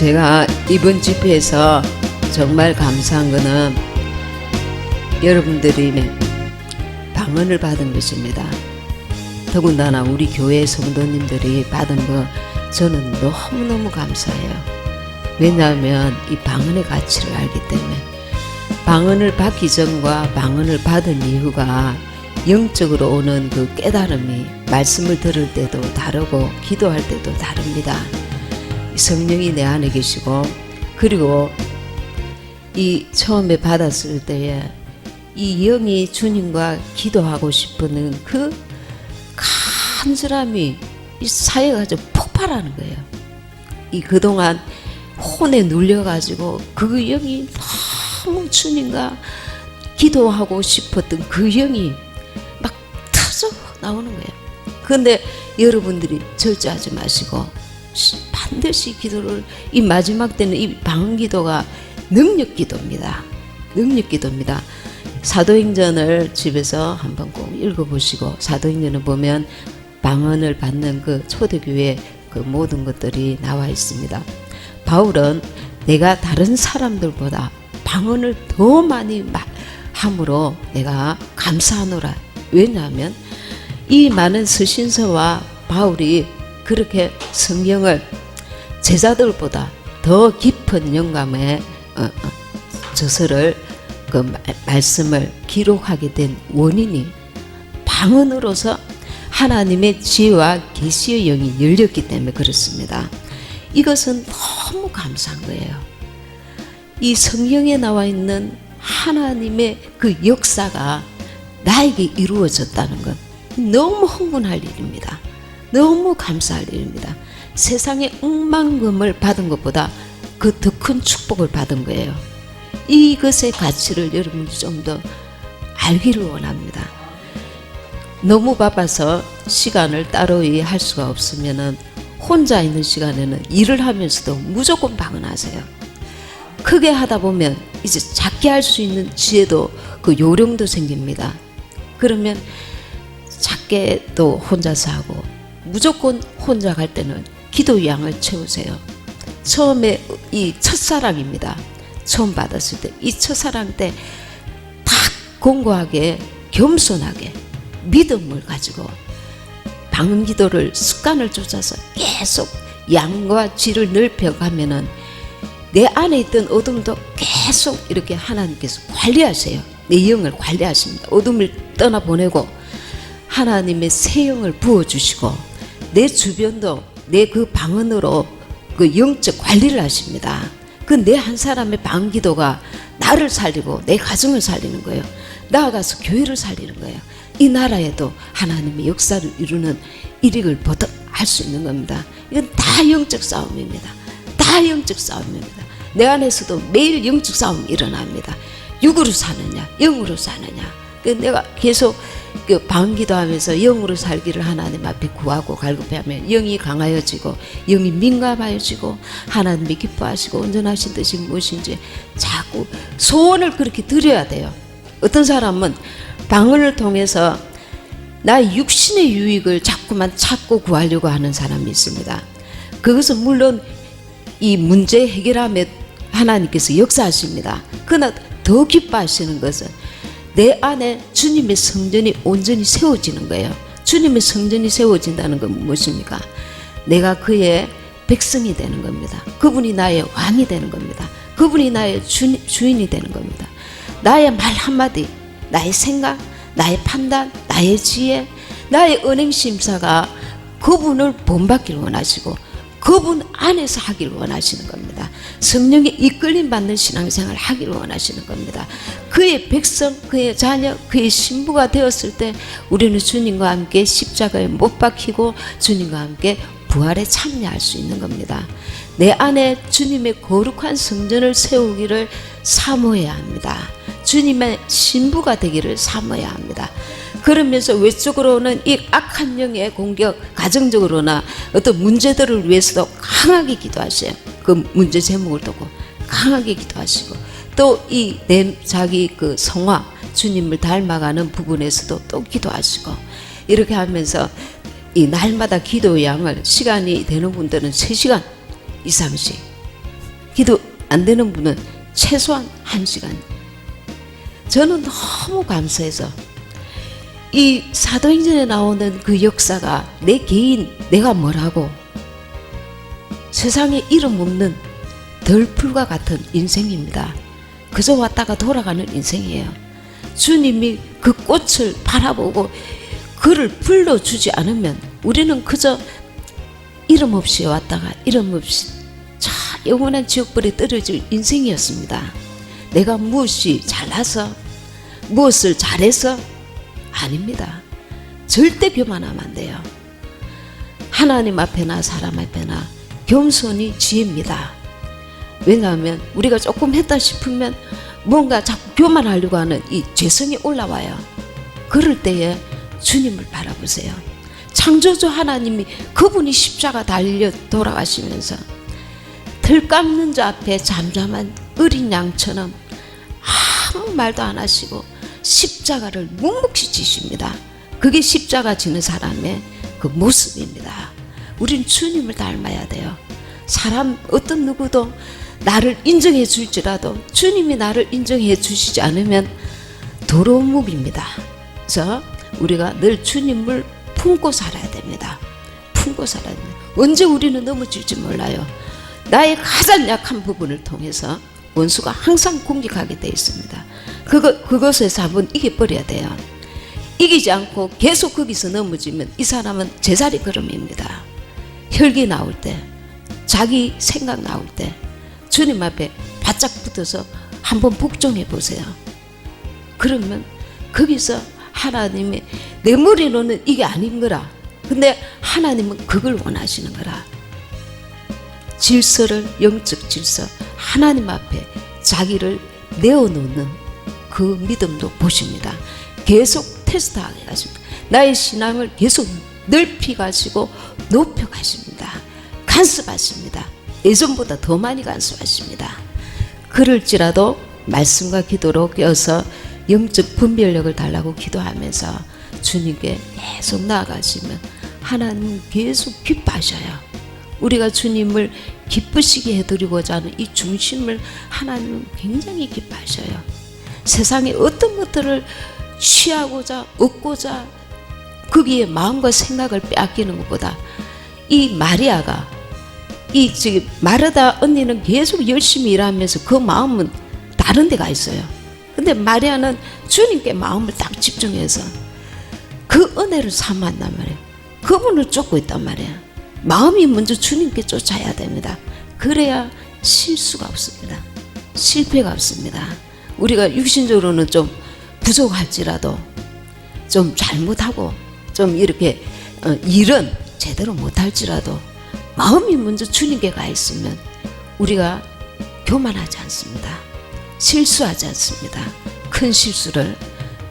제가 이번 집회에서 정말 감사한 거는 여러분들이 방언을 받은 것입니다. 더군다나 우리 교회 성도님들이 받은 거 저는 너무너무 감사해요. 왜냐하면 이 방언의 가치를 알기 때문에. 방언을 받기 전과 방언을 받은 이후가 영적으로 오는 그 깨달음이 말씀을 들을 때도 다르고 기도할 때도 다릅니다. 성령이 내 안에 계시고, 그리고 이 처음에 받았을 때에 이 영이 주님과 기도하고 싶은 그 간절함이 이 사회가 좀 폭발하는 거예요. 이 그동안 혼에 눌려가지고 그 영이 너무 주님과 기도하고 싶었던 그 영이 막 터져 나오는 거예요. 그런데 여러분들이 절제하지 마시고 반드시 기도를, 이 마지막 때는 이 방언 기도가 능력 기도입니다. 능력 기도입니다. 사도행전을 집에서 한번 꼭 읽어보시고, 사도행전을 보면 방언을 받는 그 초대교회 그 모든 것들이 나와 있습니다. 바울은 내가 다른 사람들보다 방언을 더 많이 함으로 내가 감사하노라. 왜냐하면 이 많은 서신서와 바울이 그렇게 성경을 제자들보다 더 깊은 영감의 저서를 그 말씀을 기록하게 된 원인이 방언으로서 하나님의 지혜와 계시의 영이 열렸기 때문에 그렇습니다. 이것은 너무 감사한 거예요. 이 성경에 나와 있는 하나님의 그 역사가 나에게 이루어졌다는 것, 너무 흥분할 일입니다. 너무 감사할 일입니다. 세상의 억만금을 받은 것보다 그 더 큰 축복을 받은 거예요. 이것의 가치를 여러분이 좀 더 알기를 원합니다. 너무 바빠서 시간을 따로이 할 수가 없으면은 혼자 있는 시간에는 일을 하면서도 무조건 방언하세요. 크게 하다 보면 이제 작게 할 수 있는 지혜도 그 요령도 생깁니다. 그러면 작게 또 혼자서 하고, 무조건 혼자 갈 때는 기도 양을 채우세요. 처음에 이 첫사랑입니다. 처음 받았을 때 이 첫사랑 때 딱 공고하게 겸손하게 믿음을 가지고 방언 기도를 습관을 쫓아서 계속 양과 질을 넓혀가면은 내 안에 있던 어둠도 계속 이렇게 하나님께서 관리하세요. 내 영을 관리하십니다. 어둠을 떠나보내고 하나님의 새 영을 부어주시고 내 주변도 내 그 방언으로 그 영적 관리를 하십니다. 그 내 한 사람의 방언 기도가 나를 살리고 내 가정을 살리는 거예요. 나아가서 교회를 살리는 거예요. 이 나라에도 하나님의 역사를 이루는 일익을 할 수 있는 겁니다. 이건 다 영적 싸움입니다. 다 영적 싸움입니다. 내 안에서도 매일 영적 싸움이 일어납니다. 육으로 사느냐 영으로 사느냐. 내가 계속 그 방언 기도하면서 영으로 살기를 하나님 앞에 구하고 갈급하면 영이 강하여지고 영이 민감하여지고 하나님이 기뻐하시고 온전하신 뜻이 무엇인지 자꾸 소원을 그렇게 드려야 돼요. 어떤 사람은 방언을 통해서 나의 육신의 유익을 자꾸만 찾고 구하려고 하는 사람이 있습니다. 그것은 물론 이 문제 해결함에 하나님께서 역사하십니다. 그러나 더 기뻐하시는 것은 내 안에 주님의 성전이 온전히 세워지는 거예요. 주님의 성전이 세워진다는 건 무엇입니까? 내가 그의 백성이 되는 겁니다. 그분이 나의 왕이 되는 겁니다. 그분이 나의 주인이 되는 겁니다. 나의 말 한마디, 나의 생각, 나의 판단, 나의 지혜, 나의 은행심사가 그분을 본받기를 원하시고 그분 안에서 하기를 원하시는 겁니다. 성령의 이끌림 받는 신앙생활을 하기를 원하시는 겁니다. 그의 백성, 그의 자녀, 그의 신부가 되었을 때 우리는 주님과 함께 십자가에 못 박히고 주님과 함께 부활에 참여할 수 있는 겁니다. 내 안에 주님의 거룩한 성전을 세우기를 사모해야 합니다. 주님의 신부가 되기를 사모해야 합니다. 그러면서 외적으로는 이 악한 영의 공격, 가정적으로나 어떤 문제들을 위해서도 강하게 기도하세요. 그 문제 제목을 두고 강하게 기도하시고, 또 이 자기 그 성화, 주님을 닮아가는 부분에서도 또 기도하시고, 이렇게 하면서 이 날마다 기도 양을 시간이 되는 분들은 3시간 이상씩 기도 안 되는 분은 최소한 1시간. 저는 너무 감사해서 이 사도행전에 나오는 그 역사가 내 개인, 내가 뭐라고 세상에 이름 없는 덜풀과 같은 인생입니다. 그저 왔다가 돌아가는 인생이에요. 주님이 그 꽃을 바라보고 그를 불러주지 않으면 우리는 그저 이름 없이 왔다가 이름 없이 저 영원한 지옥불에 떨어질 인생이었습니다. 내가 무엇이 잘나서 무엇을 잘해서 아닙니다. 절대 교만하면 안 돼요. 하나님 앞에나 사람 앞에나 겸손이 지혜입니다. 왜냐하면 우리가 조금 했다 싶으면 뭔가 자꾸 교만하려고 하는 이 죄성이 올라와요. 그럴 때에 주님을 바라보세요. 창조주 하나님이 그분이 십자가 달려 돌아가시면서 들 깎는 자 앞에 잠잠한 어린 양처럼 아무 말도 안 하시고 십자가를 묵묵히 지십니다. 그게 십자가 지는 사람의 그 모습입니다. 우린 주님을 닮아야 돼요. 사람 어떤 누구도 나를 인정해 줄지라도 주님이 나를 인정해 주시지 않으면 도루묵입니다. 그래서 우리가 늘 주님을 품고 살아야 됩니다. 품고 살아야 됩니다. 언제 우리는 넘어질지 몰라요. 나의 가장 약한 부분을 통해서 원수가 항상 공격하게 되어 있습니다. 그것에서 한번 이겨버려야 돼요. 이기지 않고 계속 거기서 넘어지면 이 사람은 제자리 걸음입니다. 혈기 나올 때, 자기 생각 나올 때 주님 앞에 바짝 붙어서 한번 복종해 보세요. 그러면 거기서 하나님이 내 머리로는 이게 아닌 거라. 근데 하나님은 그걸 원하시는 거라. 질서를, 영적 질서, 하나님 앞에 자기를 내어놓는 그 믿음도 보십니다. 계속 테스트하게 가십니다. 나의 신앙을 계속 넓히 가시고 높여 가십니다. 간섭하십니다. 예전보다 더 많이 간섭하십니다. 그럴지라도 말씀과 기도로 껴서 영적 분별력을 달라고 기도하면서 주님께 계속 나아가시면 하나님은 계속 기뻐하셔요. 우리가 주님을 기쁘시게 해드리고자 하는 이 중심을 하나님은 굉장히 기뻐하셔요. 세상에 어떤 것들을 취하고자 얻고자 거기에 마음과 생각을 빼앗기는 것보다 이 마리아가 이 지금 마르다 언니는 계속 열심히 일하면서 그 마음은 다른 데가 있어요. 근데 마리아는 주님께 마음을 딱 집중해서 그 은혜를 삼았단 말이에요. 그분을 쫓고 있단 말이에요. 마음이 먼저 주님께 쫓아야 됩니다. 그래야 실수가 없습니다. 실패가 없습니다. 우리가 육신적으로는 좀 부족할지라도 좀 잘못하고 좀 이렇게 일은 제대로 못할지라도 마음이 먼저 주님께 가 있으면 우리가 교만하지 않습니다. 실수하지 않습니다. 큰 실수를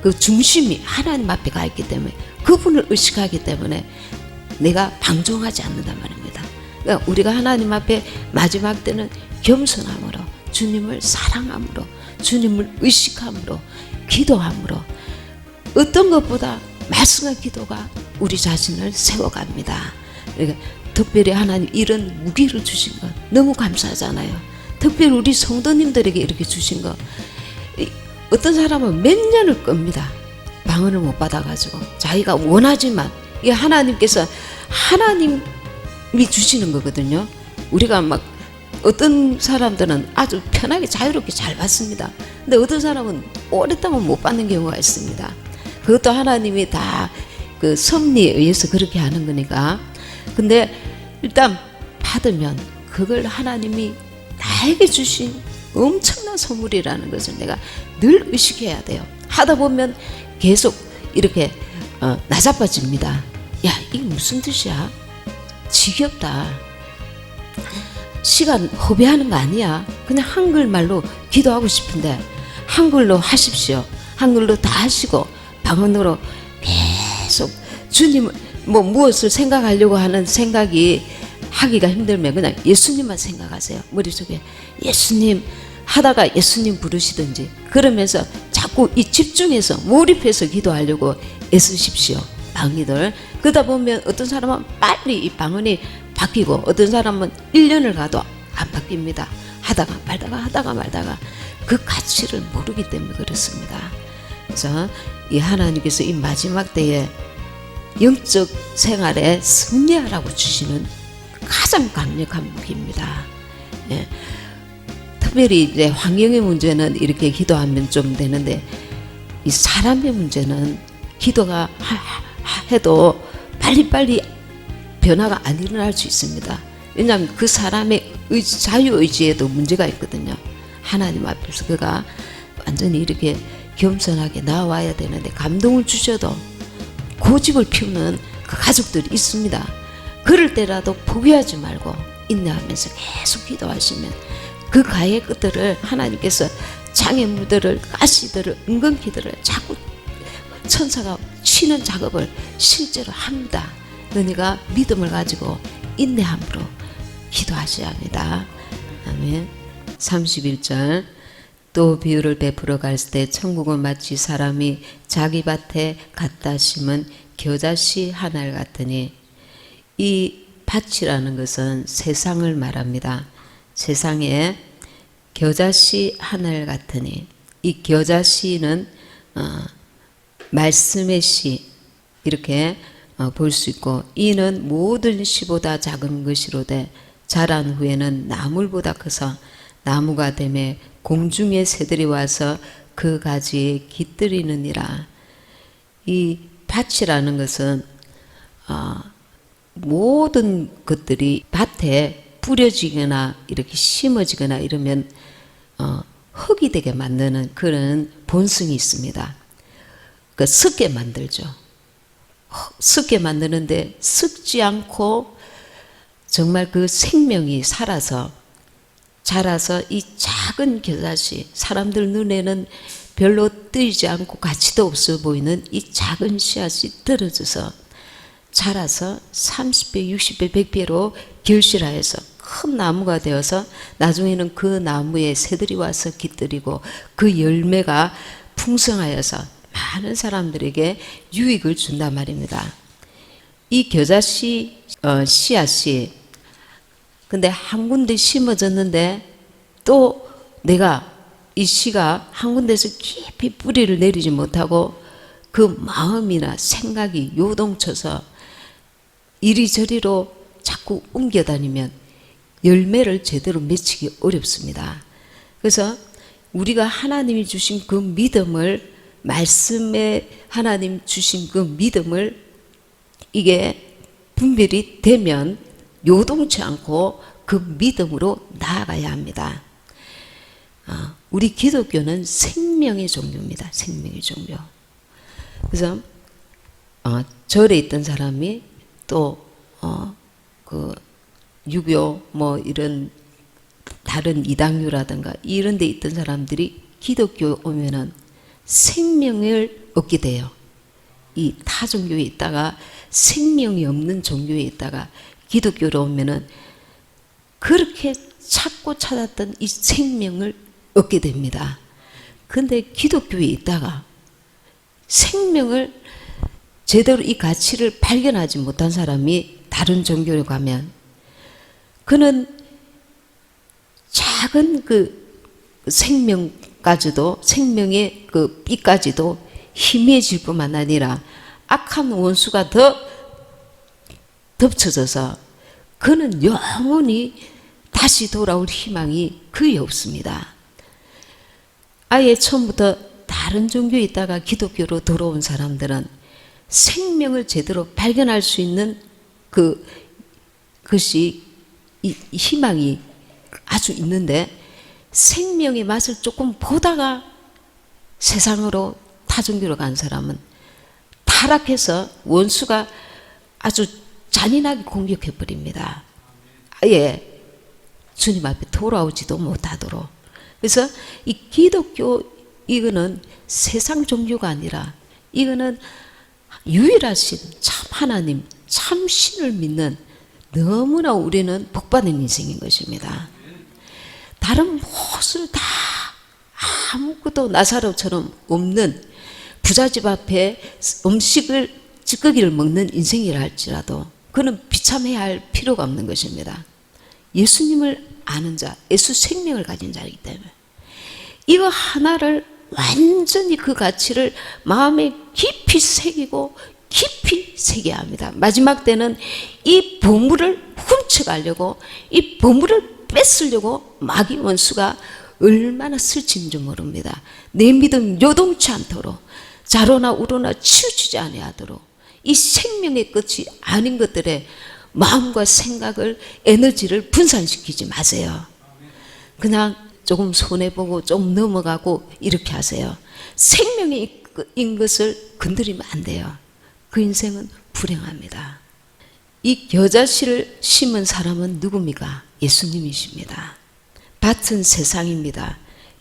그 중심이 하나님 앞에 가 있기 때문에 그분을 의식하기 때문에 내가 방종하지 않는단 말입니다. 그러니까 우리가 하나님 앞에 마지막 때는 겸손함으로 주님을 사랑함으로 주님을 의식함으로 기도함으로 어떤 것보다 말씀과 기도가 우리 자신을 세워갑니다. 그러니까 특별히 하나님 이런 무기를 주신 것 너무 감사하잖아요. 특별히 우리 성도님들에게 이렇게 주신 것 어떤 사람은 몇 년을 끕니다. 방언을 못 받아가지고 자기가 원하지만 이게 하나님께서 하나님이 주시는 거거든요. 우리가 막 어떤 사람들은 아주 편하게 자유롭게 잘 받습니다. 근데 어떤 사람은 오랫동안 못 받는 경우가 있습니다. 그것도 하나님이 다 그 섭리에 의해서 그렇게 하는 거니까. 근데 일단 받으면 그걸 하나님이 나에게 주신 엄청난 선물이라는 것을 내가 늘 의식해야 돼요. 하다 보면 계속 이렇게 나자빠집니다. 야, 이게 무슨 뜻이야? 지겹다. 시간 허비하는 거 아니야. 그냥 한글말로 기도하고 싶은데 한글로 하십시오. 한글로 다 하시고 방언으로 계속 주님 무엇을 생각하려고 하는 생각이 하기가 힘들면 그냥 예수님만 생각하세요. 머릿속에 예수님 하다가 예수님 부르시든지 그러면서 자꾸 이 집중해서 몰입해서 기도하려고 애쓰십시오. 방언들. 그러다 보면 어떤 사람은 빨리 이 방언이 바뀌고 어떤 사람은 1년을 가도 안 바뀝니다. 하다가 말다가 그 가치를 모르기 때문에 그렇습니다. 그래서 이 하나님께서 이 마지막 때에 영적 생활에 승리하라고 주시는 가장 강력한 무기입니다. 예. 특별히 이제 환경의 문제는 이렇게 기도하면 좀 되는데, 이 사람의 문제는 기도가 해도 빨리빨리 변화가 안 일어날 수 있습니다. 왜냐하면 그 사람의 자유의지에도 문제가 있거든요. 하나님 앞에서 그가 완전히 이렇게 겸손하게 나와야 되는데, 감동을 주셔도 고집을 피우는 그 가족들이 있습니다. 그럴 때라도 포기하지 말고 인내하면서 계속 기도하시면 그 가의 끝들을 하나님께서 장애물들을, 가시들을, 은근키들을 자꾸 천사가 치는 작업을 실제로 합니다. 너희가 믿음을 가지고 인내함으로 기도하셔야 합니다. 아멘. 31절, 또 비유를 베풀어 갈 때 천국은 마치 사람이 자기 밭에 갖다 심은 겨자씨 하나를 같으니, 이 밭이라는 것은 세상을 말합니다. 세상에 겨자씨 하나를 같으니, 이 겨자씨는 말씀의 씨 이렇게 볼 수 있고, 이는 모든 씨보다 작은 것이로되 자란 후에는 나물보다 커서 나무가 되매 공중의 새들이 와서 그 가지에 깃들이느니라. 이 밭이라는 것은 모든 것들이 밭에 뿌려지거나 이렇게 심어지거나 이러면 흙이 되게 만드는 그런 본성이 있습니다. 그 썩게 만들죠. 썩게 만드는데 썩지 않고 정말 그 생명이 살아서 자라서 이 작은 겨자씨, 사람들 눈에는 별로 뜨이지 않고 가치도 없어 보이는 이 작은 씨앗이 떨어져서 자라서 30배, 60배, 100배로 결실하여서 큰 나무가 되어서 나중에는 그 나무에 새들이 와서 깃들이고 그 열매가 풍성하여서 많은 사람들에게 유익을 준단 말입니다. 이 겨자씨 씨앗이 근데 한 군데 심어졌는데 또 내가 이 씨가 한 군데서 깊이 뿌리를 내리지 못하고 그 마음이나 생각이 요동쳐서 이리저리로 자꾸 옮겨다니면 열매를 제대로 맺히기 어렵습니다. 그래서 우리가 하나님이 주신 그 믿음을, 말씀에 하나님 주신 그 믿음을 이게 분별이 되면 요동치 않고 그 믿음으로 나아가야 합니다. 우리 기독교는 생명의 종교입니다. 생명의 종교. 그래서 절에 있던 사람이 또 그 유교 뭐 이런 다른 이당교라든가 이런 데 있던 사람들이 기독교 오면은 생명을 얻게 돼요. 이 타 종교에 있다가 생명이 없는 종교에 있다가 기독교로 오면은 그렇게 찾고 찾았던 이 생명을 얻게 됩니다. 근데 기독교에 있다가 생명을 제대로 이 가치를 발견하지 못한 사람이 다른 종교로 가면 그는 작은 그 생명까지도, 생명의 그 삐까지도 희미해질 뿐만 아니라 악한 원수가 더 덮쳐져서 그는 영원히 다시 돌아올 희망이 거의 없습니다. 아예 처음부터 다른 종교에 있다가 기독교로 돌아온 사람들은 생명을 제대로 발견할 수 있는 그것이 이 희망이 아주 있는데 생명의 맛을 조금 보다가 세상으로 타종교로 간 사람은 타락해서 원수가 아주 잔인하게 공격해 버립니다. 아예 주님 앞에 돌아오지도 못하도록. 그래서 이 기독교 이거는 세상 종교가 아니라 이거는 유일하신 참 하나님, 참 신을 믿는 너무나 우리는 복받은 인생인 것입니다. 다른 무엇을 다 아무것도 나사로처럼 없는 부잣집 앞에 음식을 찌꺼기를 먹는 인생이라 할지라도 그는 비참해야 할 필요가 없는 것입니다. 예수님을 아는 자, 예수 생명을 가진 자이기 때문에 이거 하나를 완전히 그 가치를 마음에 깊이 새기고 깊이 새겨야 합니다. 마지막 때는 이 보물을 훔쳐가려고, 이 보물을 뺏으려고 마귀 원수가 얼마나 슬친지 모릅니다. 내 믿음 요동치 않도록, 자로나 우로나 치우치지 아니하도록 이 생명의 끝이 아닌 것들에 마음과 생각을, 에너지를 분산시키지 마세요. 그냥 조금 손해보고 좀 넘어가고 이렇게 하세요. 생명인 것을 건드리면 안 돼요. 그 인생은 불행합니다. 이 겨자씨를 심은 사람은 누굽니까? 예수님이십니다. 밭은 세상입니다.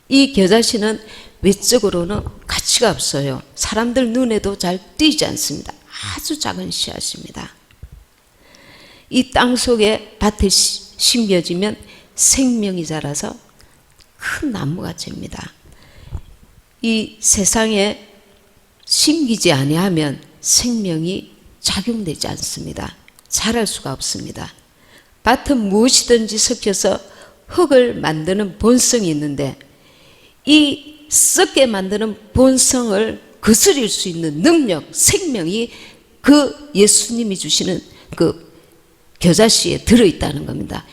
이 겨자씨는 외적으로는 가치가 없어요. 사람들 눈에도 잘 띄지 않습니다. 아주 작은 씨앗입니다. 이 땅 속에 밭에 심겨지면 생명이 자라서 큰 나무가 됩니다. 이 세상에 심기지 아니하면 생명이 작용되지 않습니다. 자랄 수가 없습니다. 밭은 무엇이든지 섞여서 흙을 만드는 본성이 있는데 이 썩게 만드는 본성을 거스릴 수 있는 능력, 생명이 그 예수님이 주시는 그 겨자씨에 들어있다는 겁니다.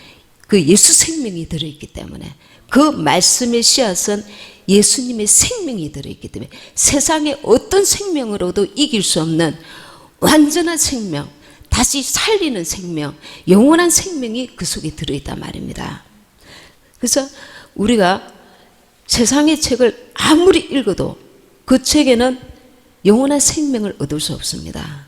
그 예수 생명이 들어있기 때문에, 그 말씀의 씨앗은 예수님의 생명이 들어있기 때문에 세상의 어떤 생명으로도 이길 수 없는 완전한 생명, 다시 살리는 생명, 영원한 생명이 그 속에 들어있단 말입니다. 그래서 우리가 세상의 책을 아무리 읽어도 그 책에는 영원한 생명을 얻을 수 없습니다.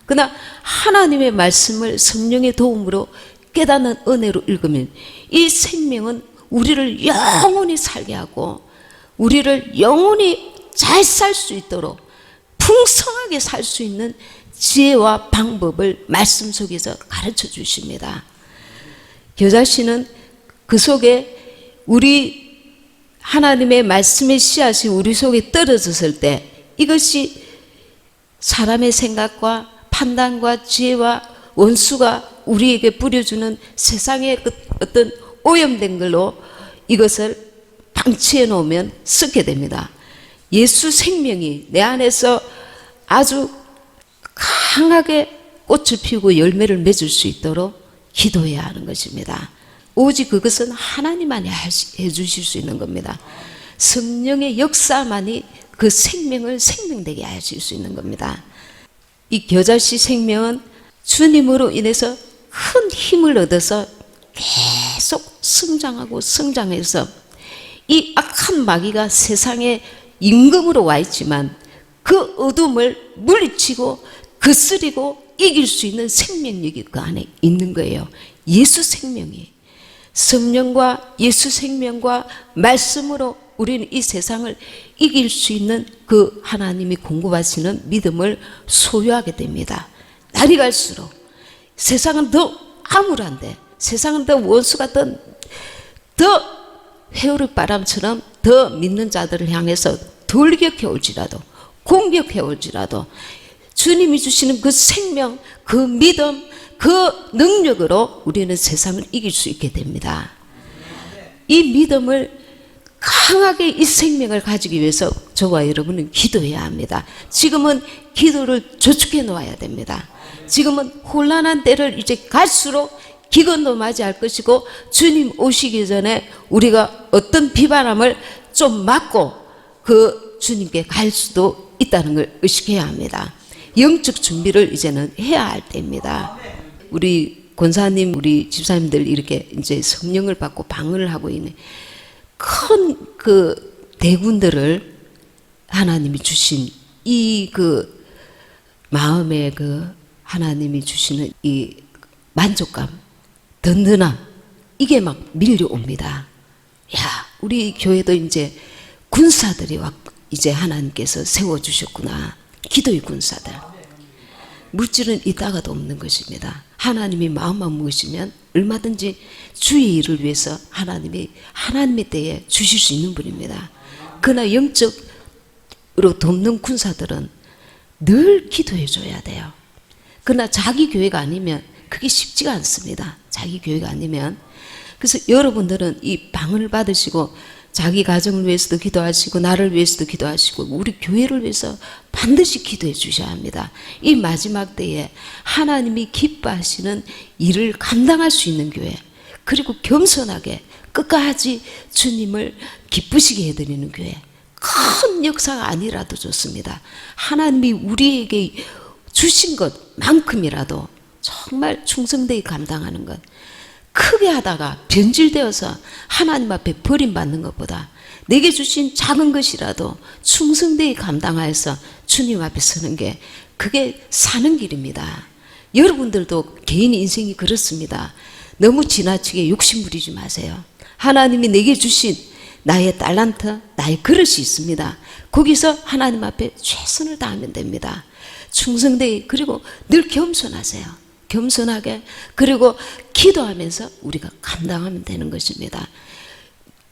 그러나 하나님의 말씀을 성령의 도움으로 깨닫는 은혜로 읽으면 이 생명은 우리를 영원히 살게 하고 우리를 영원히 잘 살 수 있도록 풍성하게 살 수 있는 지혜와 방법을 말씀 속에서 가르쳐 주십니다. 겨자씨는 그 속에 우리 하나님의 말씀의 씨앗이 우리 속에 떨어졌을 때 이것이 사람의 생각과 판단과 지혜와 원수가 우리에게 뿌려주는 세상의 어떤 오염된 걸로 이것을 방치해 놓으면 썩게 됩니다. 예수 생명이 내 안에서 아주 강하게 꽃을 피우고 열매를 맺을 수 있도록 기도해야 하는 것입니다. 오직 그것은 하나님만이 해주실 수 있는 겁니다. 성령의 역사만이 그 생명을 생명되게 하실 수 있는 겁니다. 이 겨자씨 생명은 주님으로 인해서 큰 힘을 얻어서 계속 성장하고 성장해서 이 악한 마귀가 세상에 임금으로 와 있지만 그 어둠을 물리치고 거스리고 이길 수 있는 생명력이 그 안에 있는 거예요. 예수 생명이. 성령과 예수 생명과 말씀으로 우리는 이 세상을 이길 수 있는 그 하나님이 공급하시는 믿음을 소유하게 됩니다. 날이 갈수록 세상은 더 암울한데, 세상은 더 원수가 더 회오리 바람처럼 더 믿는 자들을 향해서 돌격해 올지라도, 공격해 올지라도 주님이 주시는 그 생명, 그 믿음, 그 능력으로 우리는 세상을 이길 수 있게 됩니다. 이 믿음을 강하게, 이 생명을 가지기 위해서 저와 여러분은 기도해야 합니다. 지금은 기도를 저축해 놓아야 됩니다. 지금은 혼란한 때를 이제 갈수록 기근도 맞이할 것이고 주님 오시기 전에 우리가 어떤 비바람을 좀 맞고 그 주님께 갈 수도 있다는 걸 의식해야 합니다. 영적 준비를 이제는 해야 할 때입니다. 우리 권사님, 우리 집사님들 이렇게 이제 성령을 받고 방언을 하고 있는 큰 그 대군들을 하나님이 주신 이 그 마음의 그 하나님이 주시는 이 만족감, 든든함, 이게 막 밀려옵니다. 야, 우리 교회도 이제 군사들이 이제 하나님께서 세워주셨구나. 기도의 군사들. 물질은 있다가도 없는 것입니다. 하나님이 마음만 먹으시면 얼마든지 주의 일을 위해서 하나님의 때에 주실 수 있는 분입니다. 그러나 영적으로 돕는 군사들은 늘 기도해 줘야 돼요. 그러나 자기 교회가 아니면 그게 쉽지가 않습니다. 자기 교회가 아니면. 그래서 여러분들은 이 방언을 받으시고 자기 가정을 위해서도 기도하시고 나를 위해서도 기도하시고 우리 교회를 위해서 반드시 기도해 주셔야 합니다. 이 마지막 때에 하나님이 기뻐하시는 일을 감당할 수 있는 교회, 그리고 겸손하게 끝까지 주님을 기쁘시게 해드리는 교회, 큰 역사가 아니라도 좋습니다. 하나님이 우리에게 주신 것만큼이라도 정말 충성되게 감당하는 것, 크게 하다가 변질되어서 하나님 앞에 버림받는 것보다 내게 주신 작은 것이라도 충성되게 감당하여서 주님 앞에 서는 게, 그게 사는 길입니다. 여러분들도 개인 인생이 그렇습니다. 너무 지나치게 욕심 부리지 마세요. 하나님이 내게 주신 나의 달란트, 나의 그릇이 있습니다. 거기서 하나님 앞에 최선을 다하면 됩니다. 충성되게, 그리고 늘 겸손하세요. 겸손하게, 그리고 기도하면서 우리가 감당하면 되는 것입니다.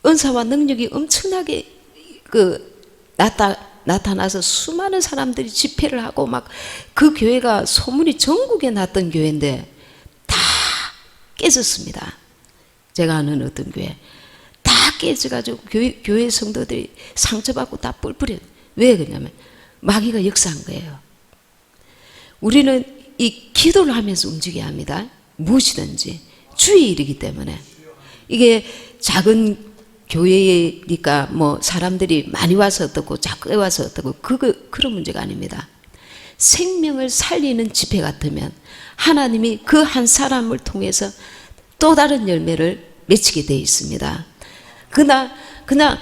은사와 능력이 엄청나게 나타나서 수많은 사람들이 집회를 하고 막 그 교회가 소문이 전국에 났던 교회인데 다 깨졌습니다. 제가 아는 어떤 교회 다 깨져가지고 교회 성도들이 상처받고 다 뿔뿔해요. 왜 그러냐면 마귀가 역사한 거예요. 우리는 이 기도를 하면서 움직여야 합니다. 무엇이든지 주의 일이기 때문에. 이게 작은 교회니까 뭐 사람들이 많이 와서 어떻고 작게 와서 어떻고 그런 문제가 아닙니다. 생명을 살리는 집회 같으면 하나님이 그 한 사람을 통해서 또 다른 열매를 맺히게 되어 있습니다. 그러나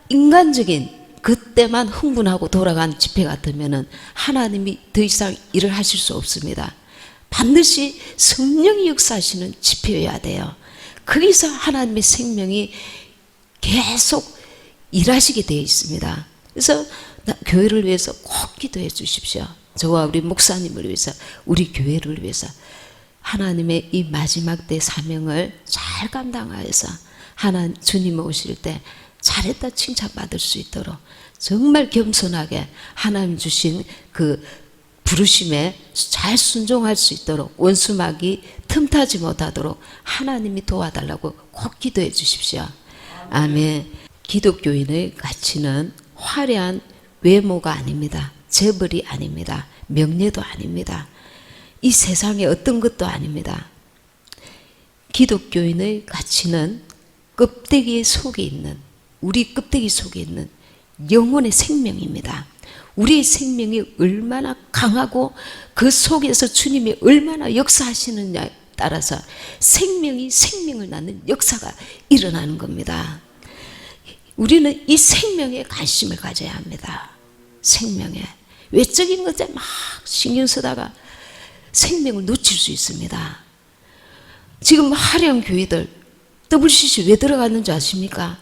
인간적인 그때만 흥분하고 돌아간 집회 같으면 하나님이 더 이상 일을 하실 수 없습니다. 반드시 성령이 역사하시는 집회여야 돼요. 거기서 하나님의 생명이 계속 일하시게 되어 있습니다. 그래서 교회를 위해서 꼭 기도해 주십시오. 저와 우리 목사님을 위해서, 우리 교회를 위해서 하나님의 이 마지막 때 사명을 잘 감당하여서 주님 오실 때 잘했다 칭찬받을 수 있도록 정말 겸손하게 하나님 주신 그 부르심에 잘 순종할 수 있도록, 원수막이 틈타지 못하도록 하나님이 도와달라고 꼭 기도해 주십시오. 아멘. 기독교인의 가치는 화려한 외모가 아닙니다. 재벌이 아닙니다. 명예도 아닙니다. 이 세상의 어떤 것도 아닙니다. 기독교인의 가치는 껍데기 속에 있는, 우리 껍데기 속에 있는 영혼의 생명입니다. 우리의 생명이 얼마나 강하고 그 속에서 주님이 얼마나 역사하시느냐에 따라서 생명이 생명을 낳는 역사가 일어나는 겁니다. 우리는 이 생명에 관심을 가져야 합니다. 생명에. 외적인 것에 막 신경 쓰다가 생명을 놓칠 수 있습니다. 지금 화려한 교회들 WCC 왜 들어갔는지 아십니까?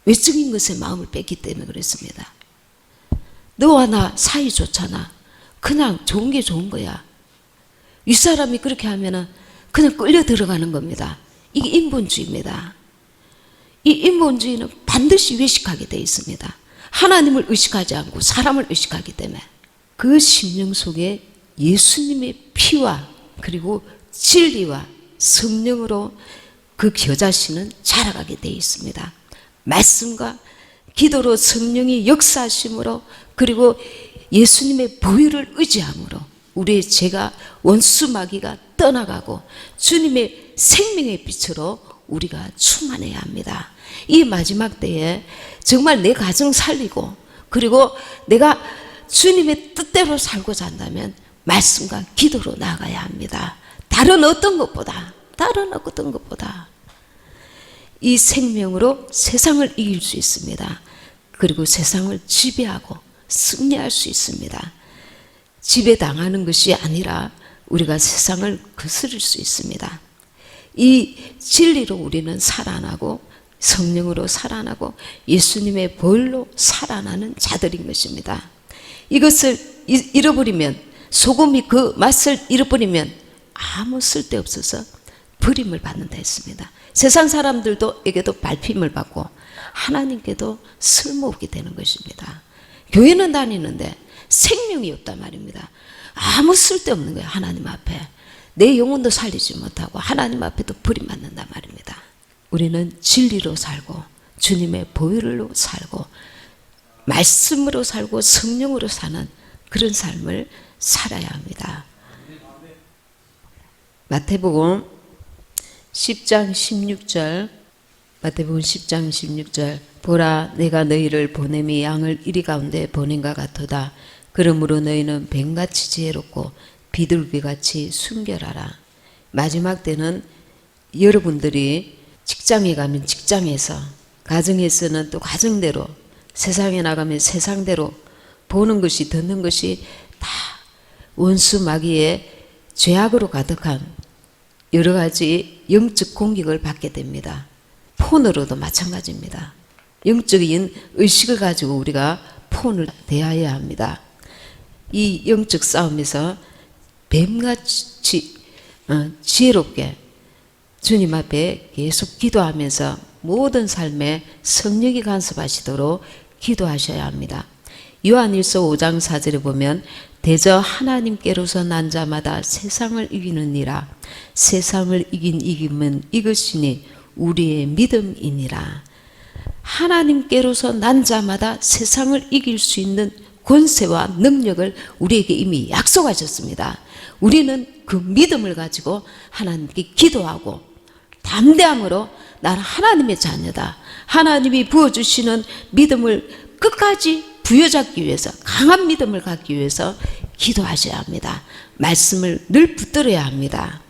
외적인 것에 마음을 뺐기 때문에 그랬습니다. 너와 나 사이 좋잖아. 그냥 좋은 게 좋은 거야. 윗사람이 그렇게 하면은 그냥 끌려 들어가는 겁니다. 이게 인본주의입니다. 이 인본주의는 반드시 외식하게 되어 있습니다. 하나님을 의식하지 않고 사람을 의식하기 때문에. 그 심령 속에 예수님의 피와 그리고 진리와 성령으로 그 겨자씨는 자라가게 되어 있습니다. 말씀과 기도로 성령이 역사하심으로, 그리고 예수님의 보혈을 의지함으로 우리의 죄가, 원수 마귀가 떠나가고 주님의 생명의 빛으로 우리가 충만해야 합니다. 이 마지막 때에 정말 내 가정 살리고, 그리고 내가 주님의 뜻대로 살고자 한다면 말씀과 기도로 나아가야 합니다. 다른 어떤 것보다 이 생명으로 세상을 이길 수 있습니다. 그리고 세상을 지배하고 승리할 수 있습니다. 지배당하는 것이 아니라 우리가 세상을 거스릴 수 있습니다. 이 진리로 우리는 살아나고 성령으로 살아나고 예수님의 보혈로 살아나는 자들인 것입니다. 이것을 잃어버리면, 소금이 그 맛을 잃어버리면 아무 쓸데없어서 버림을 받는다 했습니다. 세상 사람들에게도 밟힘을 받고 하나님께도 쓸모없게 되는 것입니다. 교회는 다니는데 생명이 없단 말입니다. 아무 쓸데없는 거예요. 하나님 앞에 내 영혼도 살리지 못하고 하나님 앞에도 버림받는단 말입니다. 우리는 진리로 살고 주님의 보혈로 살고 말씀으로 살고 성령으로 사는 그런 삶을 살아야 합니다. 마태복음 10장 16절, 마태복음 10장 16절, 보라 내가 너희를 보냄이 양을 이리 가운데 보냄과 같도다. 그러므로 너희는 뱀같이 지혜롭고 비둘기같이 순결하라. 마지막 때는 여러분들이 직장에 가면 직장에서, 가정에서는 또 가정대로, 세상에 나가면 세상대로 보는 것이 듣는 것이 다 원수 마귀의 죄악으로 가득한 여러 가지 영적 공격을 받게 됩니다. 폰으로도 마찬가지입니다. 영적인 의식을 가지고 우리가 폰을 대해야 합니다. 이 영적 싸움에서 뱀같이 지혜롭게 주님 앞에 계속 기도하면서 모든 삶에 성령이 간섭하시도록 기도하셔야 합니다. 요한일서 5장 4절에 보면 대저 하나님께로서 난 자마다 세상을 이기느니라. 세상을 이긴 이김은 이것이니 우리의 믿음이니라. 하나님께로서 난 자마다 세상을 이길 수 있는 권세와 능력을 우리에게 이미 약속하셨습니다. 우리는 그 믿음을 가지고 하나님께 기도하고 담대함으로 나는 하나님의 자녀다. 하나님이 부어주시는 믿음을 끝까지 부여잡기 위해서, 강한 믿음을 갖기 위해서 기도하셔야 합니다. 말씀을 늘 붙들어야 합니다.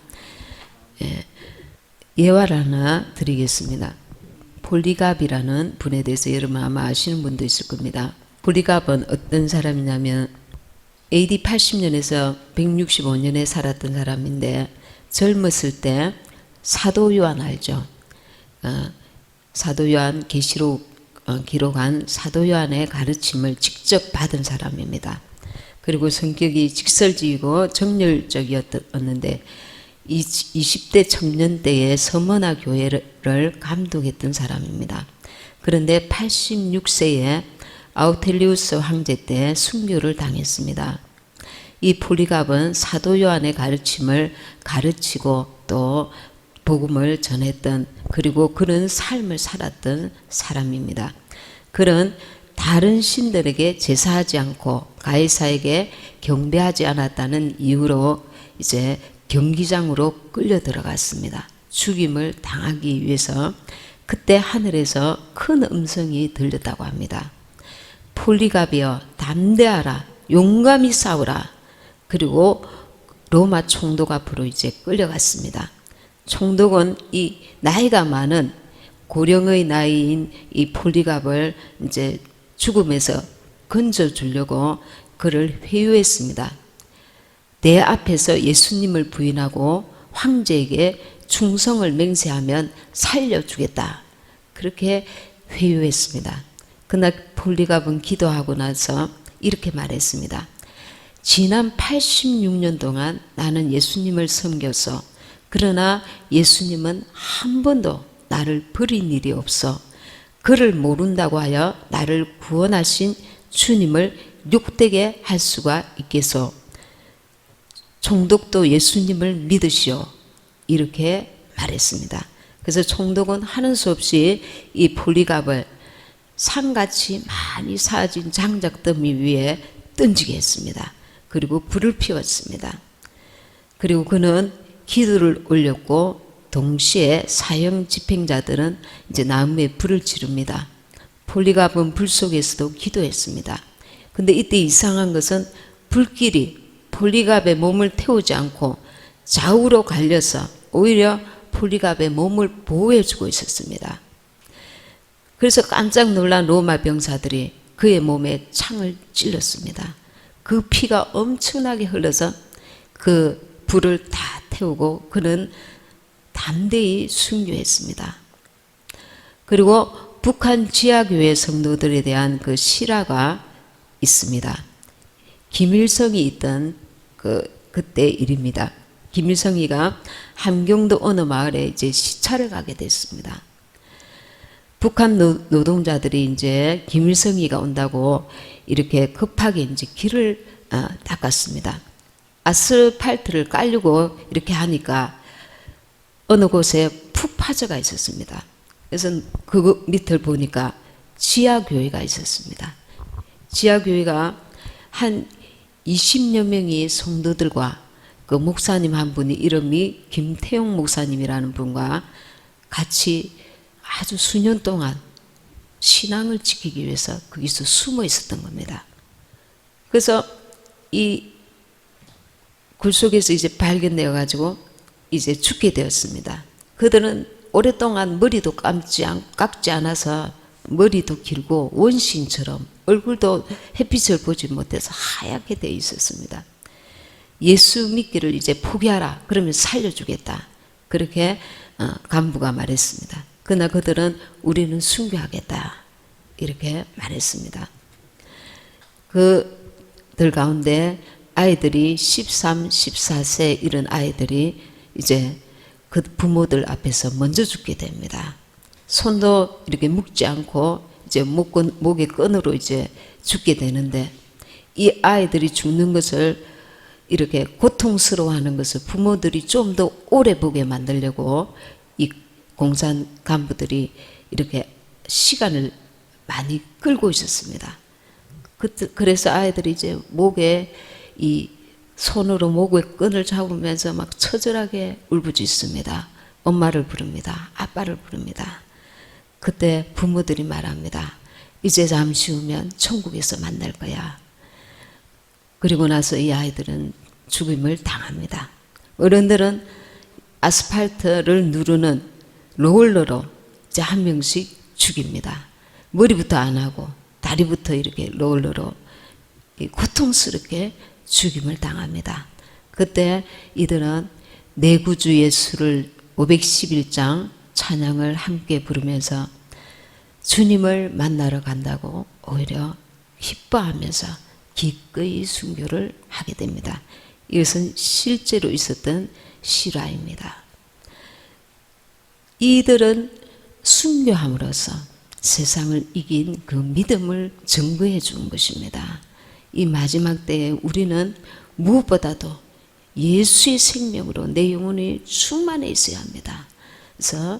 예화를 하나 드리겠습니다. 폴리갑이라는 분에 대해서 여러분 아마 아시는 분도 있을 겁니다. 폴리갑은 어떤 사람이냐면 AD 80년에서 165년에 살았던 사람인데, 젊었을 때 사도 요한 알죠? 사도 요한 계시록 기록한 사도 요한의 가르침을 직접 받은 사람입니다. 그리고 성격이 직설적이고 정열적이었는데 20대 청년 때에 서머나 교회를 감독했던 사람입니다. 그런데 86세에 아우텔리우스 황제 때 순교를 당했습니다. 이 폴리갑은 사도 요한의 가르침을 가르치고 또 복음을 전했던, 그리고 그런 삶을 살았던 사람입니다. 그런 다른 신들에게 제사하지 않고 가이사에게 경배하지 않았다는 이유로 이제 경기장으로 끌려 들어갔습니다. 죽임을 당하기 위해서. 그때 하늘에서 큰 음성이 들렸다고 합니다. 폴리갑이여 담대하라, 용감히 싸우라. 그리고 로마 총독 앞으로 이제 끌려갔습니다. 총독은 이 나이가 많은 고령의 나이인 이 폴리갑을 이제 죽음에서 건져주려고 그를 회유했습니다. 내 앞에서 예수님을 부인하고 황제에게 충성을 맹세하면 살려주겠다. 그렇게 회유했습니다. 그날 폴리갑은 기도하고 나서 이렇게 말했습니다. 지난 86년 동안 나는 예수님을 섬겨서, 그러나 예수님은 한 번도 나를 버린 일이 없어. 그를 모른다고 하여 나를 구원하신 주님을 욕되게 할 수가 있겠소. 총독도 예수님을 믿으시오. 이렇게 말했습니다. 그래서 총독은 하는 수 없이 이 폴리갑을 산같이 많이 사진 장작더미 위에 던지게 했습니다. 그리고 불을 피웠습니다. 그리고 그는 기도를 올렸고 동시에 사형 집행자들은 이제 나무에 불을 지릅니다. 폴리갑은 불 속에서도 기도했습니다. 근데 이때 이상한 것은 불길이 폴리갑의 몸을 태우지 않고 좌우로 갈려서 오히려 폴리갑의 몸을 보호해주고 있었습니다. 그래서 깜짝 놀란 로마 병사들이 그의 몸에 창을 찔렀습니다. 그 피가 엄청나게 흘러서 그 불을 다 태우고 그는 담대히 순교했습니다. 그리고 북한 지하교회 성도들에 대한 그 실화가 있습니다. 김일성이 있던 그때 일입니다. 김일성이가 함경도 어느 마을에 이제 시차를 가게 됐습니다. 북한 노동자들이 이제 김일성이가 온다고 이렇게 급하게 이제 길을 닦았습니다. 아스팔트를 깔려고 이렇게 하니까 어느 곳에 푹 빠져가 있었습니다. 그래서 그 밑을 보니까 지하교회가 있었습니다. 지하교회가 한 20여 명의 성도들과 그 목사님 한 분이 이름이 김태용 목사님이라는 분과 같이 아주 수년 동안 신앙을 지키기 위해서 거기서 숨어 있었던 겁니다. 그래서 이 굴 속에서 이제 발견되어 가지고 이제 죽게 되었습니다. 그들은 오랫동안 머리도 깎지 않아서 머리도 길고 원신처럼 얼굴도 햇빛을 보지 못해서 하얗게 되어 있었습니다. 예수 믿기를 이제 포기하라. 그러면 살려주겠다. 그렇게 간부가 말했습니다. 그러나 그들은 우리는 순교하겠다. 이렇게 말했습니다. 그들 가운데 아이들이 13, 14세 이런 아이들이 이제 그 부모들 앞에서 먼저 죽게 됩니다. 손도 이렇게 묶지 않고 이제 목에 끈으로 이제 죽게 되는데 이 아이들이 죽는 것을 이렇게 고통스러워하는 것을 부모들이 좀 더 오래 보게 만들려고 이 공산 간부들이 이렇게 시간을 많이 끌고 있었습니다. 그래서 아이들이 이제 목에 이 손으로 목의 끈을 잡으면서 막 처절하게 울부짖습니다. 엄마를 부릅니다. 아빠를 부릅니다. 그때 부모들이 말합니다. 이제 잠시 후면 천국에서 만날 거야. 그리고 나서 이 아이들은 죽임을 당합니다. 어른들은 아스팔트를 누르는 롤러로 이제 한 명씩 죽입니다. 머리부터 안 하고 다리부터 이렇게 롤러로 고통스럽게 죽임을 당합니다. 그때 이들은 내 구주 예수를 511장 찬양을 함께 부르면서 주님을 만나러 간다고 오히려 기뻐하면서 기꺼이 순교를 하게 됩니다. 이것은 실제로 있었던 실화입니다. 이들은 순교함으로써 세상을 이긴 그 믿음을 증거해 준 것입니다. 이 마지막 때에 우리는 무엇보다도 예수의 생명으로 내 영혼이 충만해 있어야 합니다. 그래서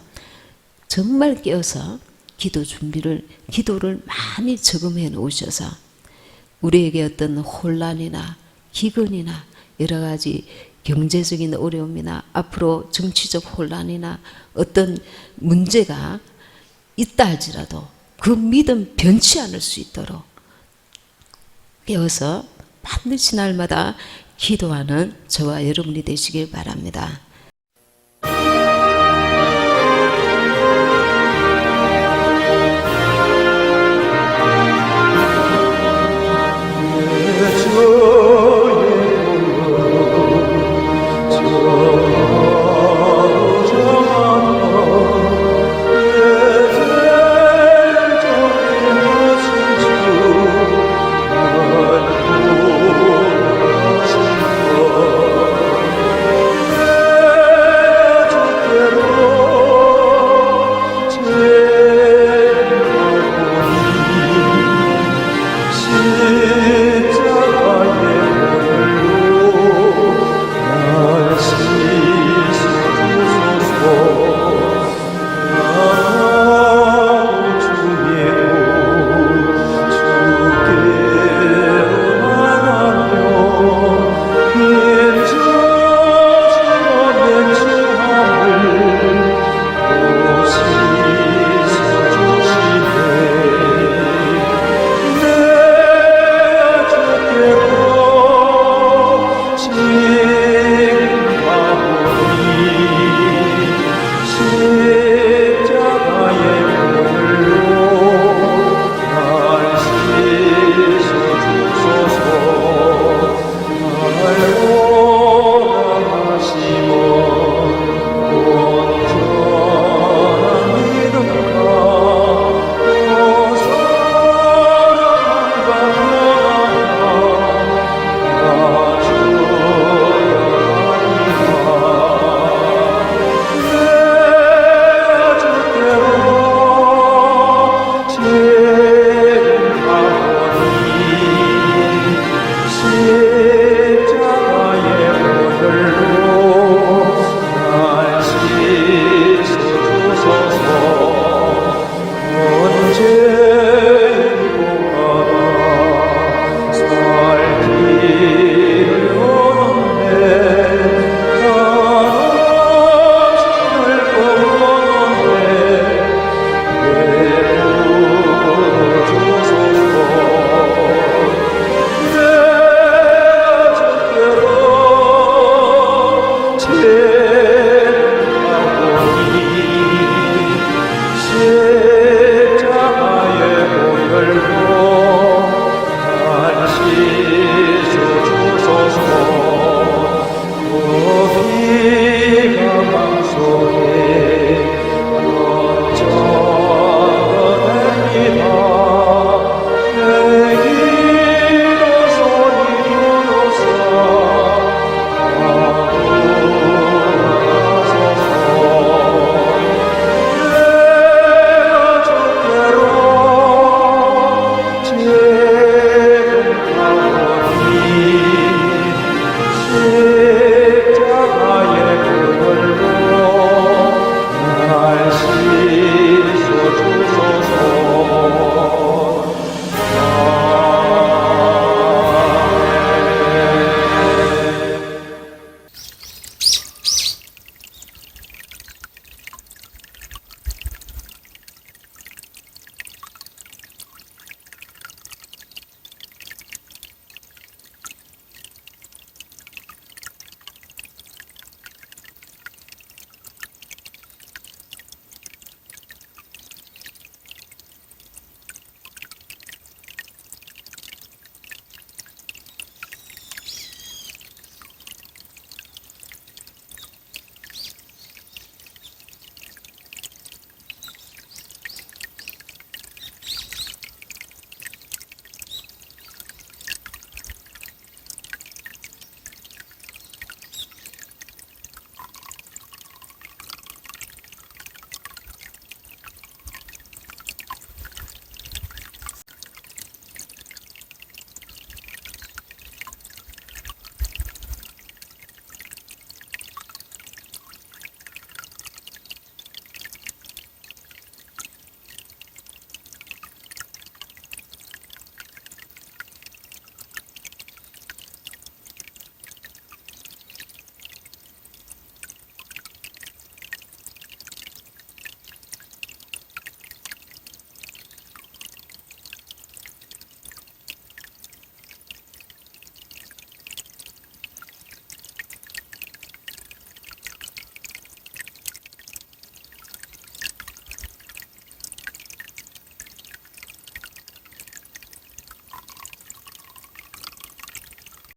정말 깨어서 기도를 많이 저금해 놓으셔서 우리에게 어떤 혼란이나 기근이나 여러 가지 경제적인 어려움이나 앞으로 정치적 혼란이나 어떤 문제가 있다 할지라도 그 믿음 변치 않을 수 있도록 깨어서 반드시 날마다 기도하는 저와 여러분이 되시길 바랍니다.